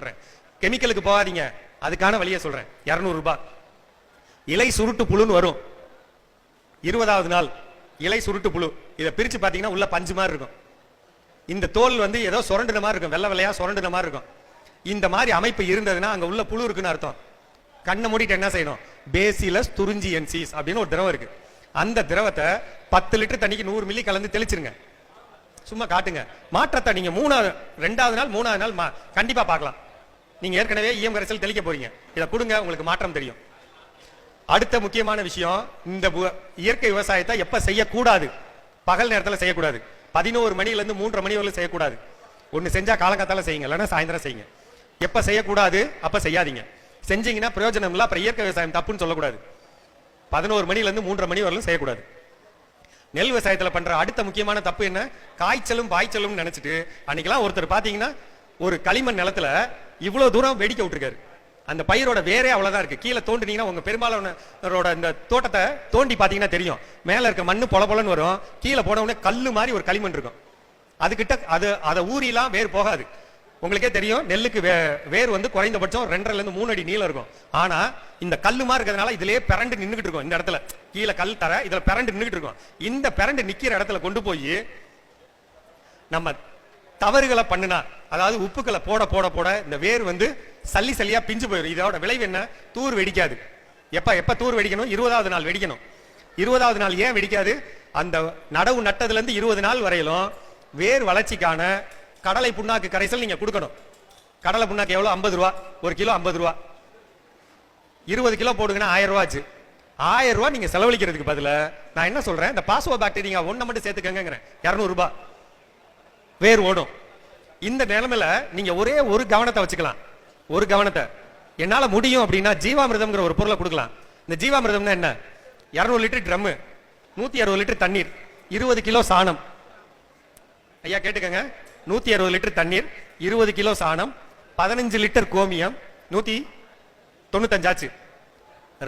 சொல்றேன். கெமிக்கலுக்கு போகாதீங்க, அதுக்கான வழியை சொல்றேன். 200 ரூபாய். இலை சுருட்டு புழுன்னு வரும். 20வது நாள் இலை சுருட்டு புழு. இதை பிரிச்சு பாத்தீங்கன்னா உள்ள பஞ்சு மாதிரி இருக்கும். இந்த தோல் வந்து ஏதோ சுரண்டுன மாதிரி இருக்கும், வெள்ளை வெள்ளையா சுரண்டுன மாதிரி இருக்கும். இந்த மாதிரி அமைப்பு இருந்ததுன்னா அங்க உள்ள புழு இருக்குன்னு அர்த்தம். கண்ணை மூடிட்டு என்ன செய்யணும்? பேசிலஸ் துரிஞ்சியன்சிஸ் அப்படின்னு ஒரு திரவம் இருக்கு. அந்த திரவத்தை 10 லிட்டர் தண்ணிக்கு 100 மில்லி கலந்து தெளிச்சிருங்க. சும்மா காட்டுங்க. மாற்றத்தை நீங்க 2வது நாள் 3வது நாள் கண்டிப்பா பார்க்கலாம். நீங்க ஏற்கனவே ஈயம் கரைசல் தெளிக்க போறீங்க, இதை கொடுங்க, உங்களுக்கு மாற்றம் தெரியும். அடுத்த முக்கியமான விஷயம், இந்த இயற்கை விவசாயத்தை எப்ப செய்யக்கூடாது? பகல் நேரத்தில் செய்யக்கூடாது. 11 மணிலேருந்து 3:30 மணி வரை செய்யக்கூடாது. ஒன்று செஞ்சா காலங்காத்தால செய்யுங்க, இல்லைன்னா சாயந்தரம் செய்யுங்க. எப்ப செய்யக்கூடாது? அப்ப செய்யாதீங்க. செஞ்சீங்கன்னா பிரயோஜனம் இல்லை, அப்புறம் இயற்கை விவசாயம் தப்புன்னு சொல்லக்கூடாது. 11 மணிலேருந்து 3:30 மணி வரலும் செய்யக்கூடாது. நெல் விவசாயத்தில் பண்ற அடுத்த முக்கியமான தப்பு என்ன? காய்ச்சலும் பாய்ச்சலும் நினைச்சிட்டு அன்னைக்கெல்லாம் ஒருத்தர் பாத்தீங்கன்னா ஒரு களிமண் நிலத்துல இவ்வளவு தூரம் வெடிக்க விட்டுருக்காரு. அந்த பயிரோட வேறே அவ்வளவுதான் இருக்கு. கீழே தோண்டினீங்கன்னா உங்க பெரும்பாலானோட இந்த தோட்டத்தை தோண்டி பாத்தீங்கன்னா தெரியும், மேல இருக்க மண்ணு பொல பொலன்னு வரும், கீழே போன உடனே கல்லு மாதிரி ஒரு களிமண் இருக்கும். அதுகிட்ட அதை ஊறிலாம் வேர் போகாது. உங்களுக்கே தெரியும், நெல்லுக்கு வேர் வந்து குறைந்தபட்சம் 2.5 3 அடி நீளம் இருக்கும். ஆனா இந்த கல்லு மாதிரி இருக்கிறதுனால இதுலயே பிறண்டு நின்றுகிட்டு இருக்கும். இந்த இடத்துல கீழே கல் தர, இதுல பிறண்டு நின்றுகிட்டு இருக்கும். இந்த பிறண்டு நிக்கிற இடத்துல கொண்டு போய் நம்ம தவறுகளை பண்ணுனா, அதாவது உப்புக்களை போட போட போட இந்த வேர் வந்து சல்லி சல்லியா பிஞ்சு போயிடும். இதோட விளைவு என்ன? தூர் வெடிக்காது. எப்ப தூர் வெடிக்கணும்? 20வது நாள் வெடிக்கணும். 20வது நாள் ஏன் வெடிக்காது? அந்த நடவு நட்டதுல இருந்து 20 நாள் வரையிலும் வேர் வளர்ச்சிக்கான கடலை புண்ணாக்கு கரைசல் நீங்க கொடுக்கணும். கடலை புண்ணாக்கு எவ்வளவு? 50 ரூபா. 1 கிலோ 50 ரூபா. 20 கிலோ போடுங்கன்னா 1000 ரூபா ஆச்சு. 1000 ரூபா நீங்க செலவழிக்கிறதுக்கு பதில நான் என்ன சொல்றேன், இந்த பாஸ்வோ பாக்டீரியா ஒண்ணு மட்டும் சேர்த்துக்கங்க. 200 ரூபாய் வேர் ஓடும். இந்த நிலைமையில நீங்க ஒரே ஒரு கவனத்தை வச்சுக்கலாம். ஒரு கவனத்தை என்னால முடியும் அப்படின்னா ஜீவாமிர்தம்ங்கிற ஒரு பொருளை கொடுக்கலாம். இந்த ஜீவாமிர்தம்னா என்ன? 200 லிட்டர் ட்ரம், 160 லிட்டர் தண்ணீர், 20 கிலோ சாணம். ஐயா கேட்டுக்கங்க, 160 லிட்டர் தண்ணீர், 20 கிலோ சாணம், 15 லிட்டர் கோமியம், 195 ஆச்சு.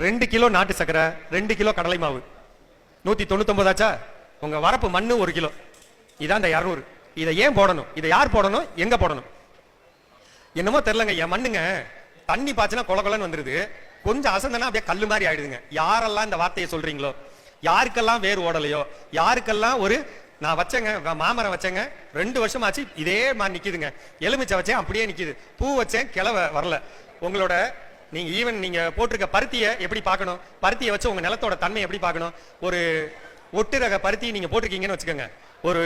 2 கிலோ நாட்டு சக்கரை, 2 கிலோ கடலை மாவு, 199 ஆச்சா? உங்க வரப்பு மண்ணு 1 கிலோ. இதான் இந்த 200. இதை ஏன் போடணும்? இதை யார் போடணும்? எங்க போடணும்? என்னமோ தெரியலங்க, என் மண்ணுங்க தண்ணி பாய்ச்சினா கொலகொலன்னு வந்துருது, கொஞ்சம் அசந்தனா அப்படியே கல்லு மாதிரி ஆயிடுதுங்க. யாரெல்லாம் இந்த வார்த்தையை சொல்றீங்களோ, யாருக்கெல்லாம் வேர் ஓடலையோ, யாருக்கெல்லாம் ஒரு நான் வச்சேங்க மாமரம் வச்சேங்க 2 வருஷம் ஆச்சு இதே மாதிரி நிக்குதுங்க, எலுமிச்சை வச்சேன் அப்படியே நிக்குது, பூ வச்சேன் கிளவை வரல. உங்களோட நீங்க ஈவன் நீங்க போட்டிருக்க பருத்தியை எப்படி பார்க்கணும்? பருத்தியை வச்சு உங்க நிலத்தோட தன்மை எப்படி பார்க்கணும்? ஒரு ஒட்டு ரக பருத்தி நீங்க போட்டிருக்கீங்கன்னு வச்சுக்கோங்க, ஒரு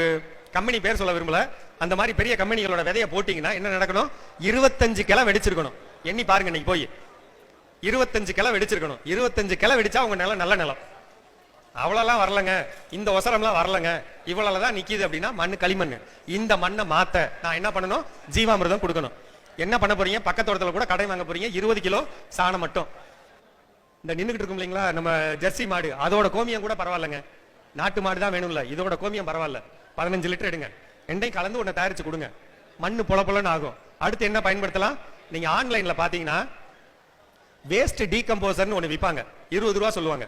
கம்பெனி பேர் சொல்ல விரும்பல, அந்த மாதிரி பெரிய கம்பெனிகளோட விதையை போட்டீங்கன்னா என்ன நடக்கணும்? 25 கிளை வெடிச்சிருக்கணும். எண்ணி பாருங்க, நீங்க போய் 25 கிளை வெடிச்சிருக்கணும். 25 கிளை வெடிச்சா உங்க நிலம் நல்ல நிலம். அவ்வளோலாம் வரலங்க, இந்த ஒசரம்லாம் வரலங்க, இவ்வளவுதான் நிக்குது அப்படின்னா மண்ணு களிமண். இந்த மண்ணை மாத்த நான் என்ன பண்ணணும்? ஜீவாமிர்தம் கொடுக்கணும். என்ன பண்ண போறீங்க? பக்கத்தோட்டத்தில் கூட கடை வாங்க போறீங்க, 20 கிலோ சாணம் மட்டும். இந்த நின்றுகிட்டு இருக்கும் இல்லைங்களா நம்ம ஜெர்சி மாடு, அதோட கோமியம் கூட பரவாயில்லைங்க. நாட்டு மாடு தான் வேணும்ல, இதோட கோமியம் பரவாயில்ல. 15 லிட்டர் எடுங்க, ரெண்டையும் கலந்து ஒன்றை தயாரிச்சு கொடுங்க, மண்ணு பொல பொலன்னு ஆகும். அடுத்து என்ன பயன்படுத்தலாம்? நீங்க ஆன்லைன்ல பாத்தீங்கன்னா வேஸ்ட் டீகம்போசர்னு ஒன்று விற்பாங்க, 20 ரூபா சொல்லுவாங்க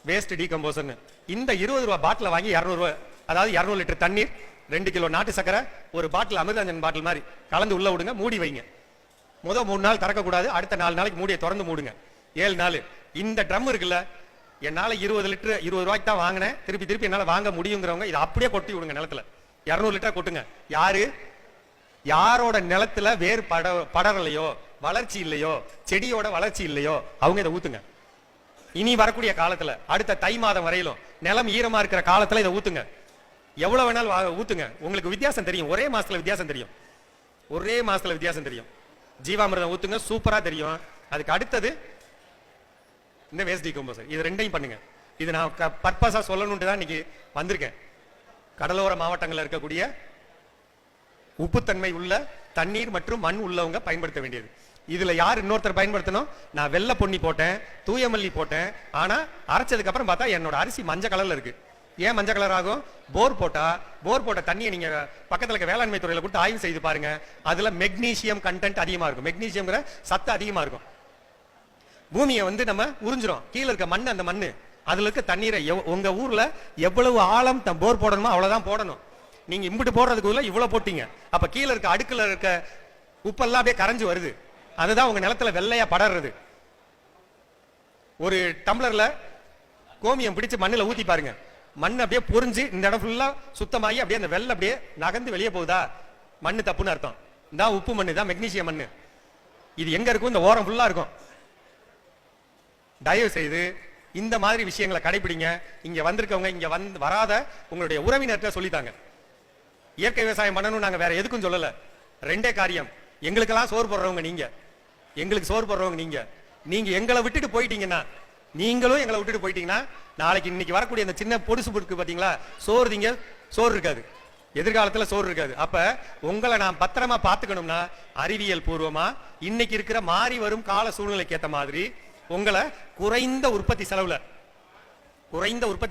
வேஸ்ட் டீகம்போசர்னு. இந்த 20 ரூபா பாட்டில் வாங்கி 200 ரூபா, அதாவது 200 லிட்டர் தண்ணீர், 2 கிலோ நாட்டு சக்கரை, ஒரு பாட்டில் அமிர்தாஞ்சன் பாட்டில் மாதிரி கலந்து உள்ள விடுங்க, மூடி வைங்க. முதல் 3 நாள் திறக்கக்கூடாது, அடுத்த 4 நாளைக்கு மூடியை திறந்து மூடுங்க. 7 நாள். இந்த ட்ரம் இருக்குல்ல, என்னால 20 லிட்டர் 20 ரூபாய்க்கு தான் வாங்கினேன், திருப்பி என்னால வாங்க முடியுங்கிறவங்க இதை அப்படியே கொட்டி விடுங்க நிலத்துல. 200 லிட்டர் கொட்டுங்க. யாரோட நிலத்துல வேர் படரலையோ, வளர்ச்சி இல்லையோ, செடியோட வளர்ச்சி இல்லையோ, அவங்க இதை ஊத்துங்க. இனி வரக்கூடிய காலத்துல அடுத்த தை மாதம் வரையிலும் நிலம் ஈரமா இருக்கிற காலத்துல இதை ஊத்துங்க. எவ்வளவு வேணாலும் ஊத்துங்க, உங்களுக்கு வித்தியாசம் தெரியும். ஒரே மாசத்துல வித்தியாசம் தெரியும். ஜீவாமிர்தம் ஊத்துங்க, சூப்பரா தெரியும். அதுக்கு அடுத்தது இந்த வேஸ்ட் டீகம்போசர், இது ரெண்டையும் பண்ணுங்க. இது நான் பர்பஸா சொல்லணும்னு தான் இன்னைக்கு வந்திருக்கேன். கடலோர மாவட்டங்களில் இருக்கக்கூடிய உப்புத்தன்மை உள்ள தண்ணீர் மற்றும் மண் உள்ளவங்க பயன்படுத்த வேண்டியது. இதுல யார் இன்னொருத்தர் பயன்படுத்தணும்? நான் வெள்ளை பொன்னி போட்டேன், தூயமல்லி போட்டேன், ஆனா அரைச்சதுக்கு அப்புறம் பார்த்தா என்னோட அரிசி மஞ்சள் கலர்ல இருக்கு. ஏன் மஞ்சள் கலர் ஆகும்? போர் போட்ட தண்ணியை நீங்க பக்கத்துல இருக்க வேளாண்மை துறையில கொடுத்து ஆய்வு செய்து பாருங்க, அதுல மெக்னீசியம் கண்டென்ட் அதிகமா இருக்கும், மெக்னீசியம்ங்கிற சத்து அதிகமா இருக்கும். பூமியை வந்து நம்ம உறிஞ்சிரும், கீழே இருக்க மண், அந்த மண்ணு அதுல இருக்க தண்ணீரை உங்க ஊர்ல எவ்வளவு ஆழம் போர் போடணுமோ அவ்வளவுதான் போடணும். நீங்க இம்பிட்டு போடுறதுக்குள்ள இவ்வளவு போட்டீங்க, அப்ப கீழே இருக்க அடுக்குல இருக்க உப்பெல்லாம் அப்படியே கரைஞ்சு வருது. அதுதான் உங்க நிலத்துல வெள்ளையா படறது. ஒரு டம்ளர்ல கோமியம் பிடிச்சு மண்ணுல ஊத்தி பாருங்க, மண் அப்படியே பொறிஞ்சு இந்த இடம் ஃபுல்லா சுத்தமாகி அப்படியே அந்த வெள்ளை அப்படியே நகர்ந்து வெளியே போகுதா, மண்ணு தப்புன்னு அர்த்தம். இதான் உப்பு மண்ணு, தான் மெக்னீசியம் மண்ணு. இது எங்க இருக்கும்? இந்த ஓரம் ஃபுல்லா இருக்கும். தயவு செய்து இந்த மாதிரி விஷயங்களை கடைபிடிங்க. இங்க வந்திருக்கவங்க, இங்க வராத உங்களுடைய உறவினர்கிட்ட சொல்லித்தாங்க. இயற்கை விவசாயம் பண்ணணும் நாங்க வேற எதுக்கும் சொல்லல. ரெண்டே காரியம், எங்களுக்கெல்லாம் சோறு போடுறவங்க நீங்க, எங்களுக்கு சோறு போடுறவங்க நீங்க. நீங்க எங்களை விட்டுட்டு போயிட்டீங்கன்னா, நீங்களும் எங்களை விட்டுட்டு போயிட்டீங்கன்னா, நாளைக்கு இன்னைக்கு வரக்கூடிய அந்த சின்ன பொடுசு பொருக்கு பாத்தீங்களா, சோறு இருக்காது, எதிர்காலத்துல சோறு இருக்காது. அப்ப உங்களை நான் பத்திரமா பாத்துக்கணும்னா அறிவியல் பூர்வமா இன்னைக்கு இருக்கிற மாறி வரும் கால சூழ்நிலைக்கு ஏத்த மாதிரி உங்களை குறைந்த உற்பத்தி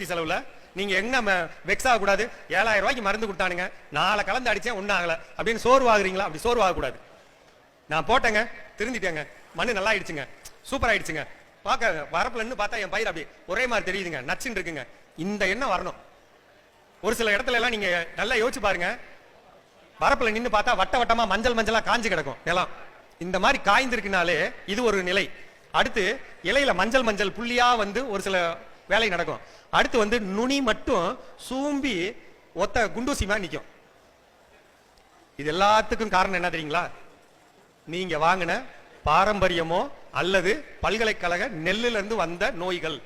செலவுல நீங்க என்ன வெக்ஸ் ஆக கூடாது. 7000 ரூபாய்க்கு மருந்து கொடுத்தானுங்க, நாளை கலந்து அடிச்சேன் ஒன்னும் ஆகல அப்படின்னு சோர்வு ஆகுறீங்களா? அப்படி சோர்வு ஆகக்கூடாது. நான் போட்டேங்க, திருந்திட்டேங்க, மண்ணு நல்லா ஆயிடுச்சுங்க, சூப்பர் ஆயிடுச்சுங்க, பார்க்க வரப்புல இருந்து பார்த்தா என் பயிர் அப்படி ஒரே மாதிரி தெரியுதுங்க, நச்சுன்னு இருக்குங்க, இந்த எண்ணம் வரணும். ஒரு சில இடத்துல எல்லாம் நீங்க நல்லா யோசிச்சு பாருங்க, வரப்புல நின்று பார்த்தா வட்ட வட்டமா மஞ்சளா காஞ்சு கிடக்கும் நிலம். இந்த மாதிரி காய்ந்திருக்குனாலே இது ஒரு நிலை. அடுத்து இலையில மஞ்சள் புள்ளியா வந்து ஒரு சில வேலை நடக்கும். அடுத்து வந்து நுனி மட்டும் சூம்பி ஒத்த குண்டூசி மாதிரி நிற்கும். இது எல்லாத்துக்கும் காரணம் என்ன தெரியுங்களா? நீங்க வாங்கின பாரம்பரியமோ அல்லது பல்கலைக்கழக நெல்லுல இருந்து வந்த நோய்கள்.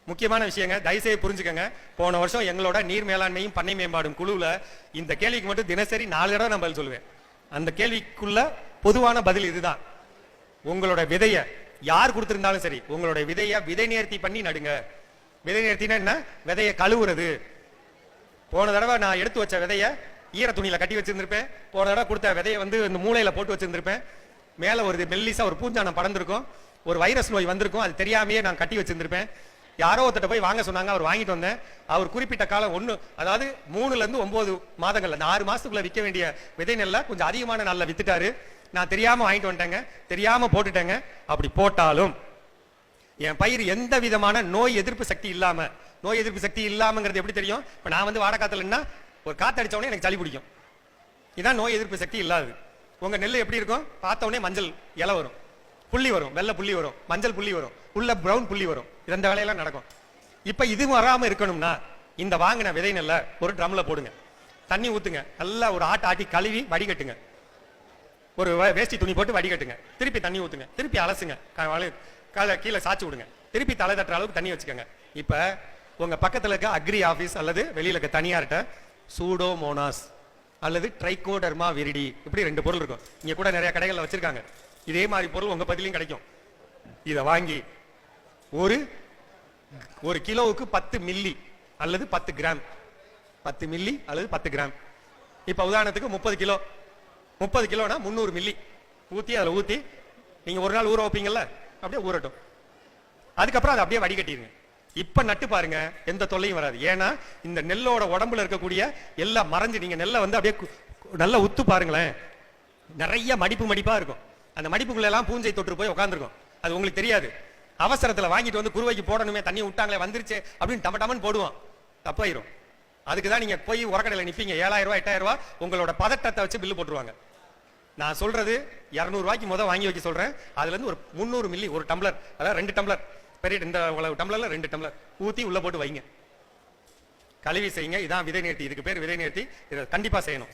முக்கியமான விஷயங்க, தயவுசெய்து புரிஞ்சுக்கங்க. போன வருஷம் எங்களோட நீர் மேலாண்மையும் பண்ணை மேம்பாடும் குழுவில் இந்த கேள்விக்கு மட்டும் தினசரி 4 தடவை நான் பதில் சொல்லுவேன். அந்த கேள்விக்குள்ள பொதுவான பதில் இதுதான். உங்களோட விதைய யார் கொடுத்திருந்தாலும் சரி, உங்களோட விதைய விதை நேர்த்தி பண்ணி நடுங்க. விதை நேர்த்தினா என்ன? விதைய கழுவுறது. போன தடவை நான் எடுத்து வச்ச விதைய ஈர துணியில கட்டி வச்சிருந்திருப்பேன். போன தடவை கொடுத்த விதைய வந்து இந்த மூளையில போட்டு வச்சிருந்திருப்பேன். மேல ஒரு மெல்லிசா ஒரு பூஞ்சானம் படர்ந்திருக்கும், ஒரு வைரஸ் நோய் வந்திருக்கும், அது தெரியாமையே நான் கட்டி வச்சிருந்திருப்பேன். யாரோ ஒருத்தட்ட போய் வாங்க சொன்னாங்க, அவர் வாங்கிட்டு வந்தேன். அவர் குறிப்பிட்ட காலம் அதாவது 3 இருந்து 9 மாதங்கள்ல, 6 மாசத்துக்குள்ள விற்க வேண்டிய விதை நெல்ல கொஞ்சம் அதிகமான நாள்ல வித்துட்டாரு. நான் தெரியாம வாங்கிட்டு வந்துட்டேங்க, தெரியாம போட்டுட்டேங்க. அப்படி போட்டாலும் என் பயிர் எந்த விதமான நோய் எதிர்ப்பு சக்தி இல்லாமங்கிறது எப்படி தெரியும்? இப்ப நான் வந்து வாடகாத்துலன்னா ஒரு காத்து அடிச்ச உடனே எனக்கு சளி பிடிக்கும், இதான் நோய் எதிர்ப்பு சக்தி இல்லாது. உங்க நெல் எப்படி இருக்கும்? பார்த்த உடனே மஞ்சள் இலை வரும், புள்ளி வரும், வெள்ளை புள்ளி வரும், மஞ்சள் புள்ளி வரும், உள்ள பிரவுன் புள்ளி வரும். இந்த வேலையெல்லாம் நடக்கும். இப்ப இது வராம இருக்கணும்னா இந்த வாங்கின விதை நெல்ல ஒரு ட்ரம்ல போடுங்க, தண்ணி ஊத்துங்க, நல்லா ஒரு ஆட்டி கழுவி வடிகட்டுங்க, ஒரு வேஷ்டி துணி போட்டு வடிகட்டுங்க, திருப்பி தண்ணி ஊத்துங்க, திருப்பி அலசுங்க, கீழே சாச்சு விடுங்க, திருப்பி தலை தட்டுற அளவுக்கு தண்ணி வச்சுக்கோங்க. இப்ப உங்க பக்கத்துல இருக்க அக்ரி ஆபீஸ் அல்லது வெளியில இருக்க தனியார்ட்ட சூடோமோனாஸ் அல்லது ட்ரைகோடர்மா விரிடி இப்படி 2 பொருள் இருக்கும். இங்க கூட நிறைய கடைகள்ல வச்சிருக்காங்க. இதே மாதிரி பொருள் உங்க பதிலையும் கிடைக்கும். இதை வாங்கி ஒரு கிலோவுக்கு 10 மில்லி அல்லது 10 கிராம், 10 மில்லி அல்லது 10 கிராம். இப்ப உதாரணத்துக்கு 30 கிலோனா 300 மில்லி ஊத்தி அதில் ஊத்தி நீங்க ஒரு நாள் ஊற வைப்பீங்கல்ல, அப்படியே ஊறட்டும். அதுக்கப்புறம் அதை அப்படியே வடிகட்டிடுங்க. இப்ப நட்டு பாருங்க, எந்த தொல்லையும் வராது. ஏன்னா இந்த நெல்லோட உடம்புல இருக்கக்கூடிய எல்லாம் மறைஞ்சு, நீங்க நெல்லை வந்து அப்படியே நல்லா உத்து பாருங்களேன், நிறைய மடிப்பா இருக்கும். அந்த மடிப்புக்குள்ள எல்லாம் பூஞ்சை தொற்று போய் உட்காந்துருக்கும். அது உங்களுக்கு தெரியாது. அவசரத்துல வாங்கிட்டு வந்து குருவைக்கு போடணுமே, தண்ணி விட்டாங்களே வந்துருச்சு அப்படின்னு டமன்னு போடுவோம், தப்பாயிரும். அதுக்குதான் நீங்க போய் உரக்கடையில நிப்பீங்க, 7000 ரூபாய் 8000 ரூபாய் உங்களோட பதட்டத்தை வச்சு பில்லு போட்டுருவாங்க. நான் சொல்றது 200 ரூபாய்க்கு வாங்கி வைக்க சொல்றேன். அதுல இருந்து ஒரு 300 மில்லி, ஒரு டம்ளர், அதாவது 2 டம்ளர், பெரிய இந்த டம்ளர்ல 2 டம்ளர் ஊத்தி உள்ள போட்டு வைங்க, கழுவி செய்யுங்க. இதான் விதை நேர்த்தி. இதுக்கு பேர் விதை நேர்த்தி. இதை கண்டிப்பா செய்யணும்.